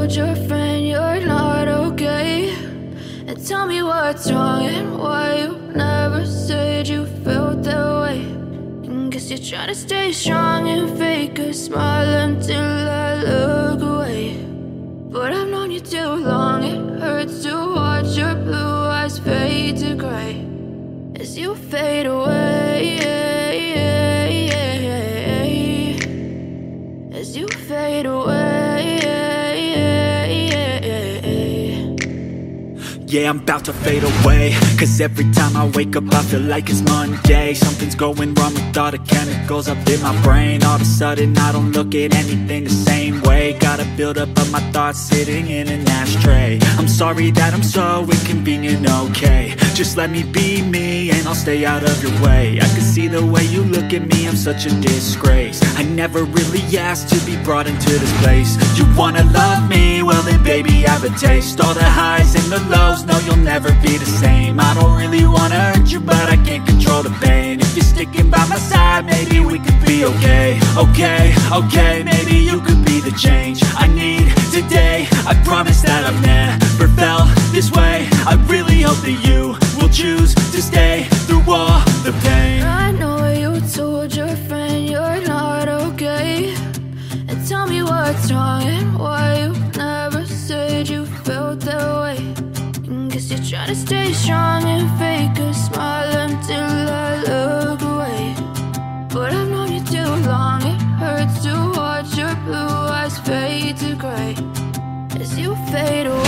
told your friend you're not okay? And tell me what's wrong and why you never said you felt that way. And guess you're trying to stay strong and fake a smile until I look away. But I've known you too long, it hurts to watch your blue eyes fade to gray as you fade away, as you fade away. Yeah, I'm about to fade away, cause every time I wake up I feel like it's Monday. Something's going wrong with all the chemicals up in my brain. All of a sudden I don't look at anything the same way. Got a build up of my thoughts sitting in an ashtray. I'm sorry that I'm so inconvenient, okay? Just let me be me and I'll stay out of your way. I can see the way you look at me, I'm such a disgrace. I never really asked to be brought into this place. You wanna love me? Well then baby I have a taste. All the highs and the lows, no, you'll never be the same. I don't really wanna hurt you, but I can't control the pain. If you're sticking by my side, maybe we could be okay. Okay, maybe you could be the change I need today. I promise that I've never felt this way. I really hope that you will choose to stay through all the pain. I know you told your friend you're not okay. And tell me what's wrong and why you never said you felt that way. Guess you're trying to stay strong and fake a smile until I look away. But I've known you too long, it hurts to watch your blue eyes fade to gray as you fade away.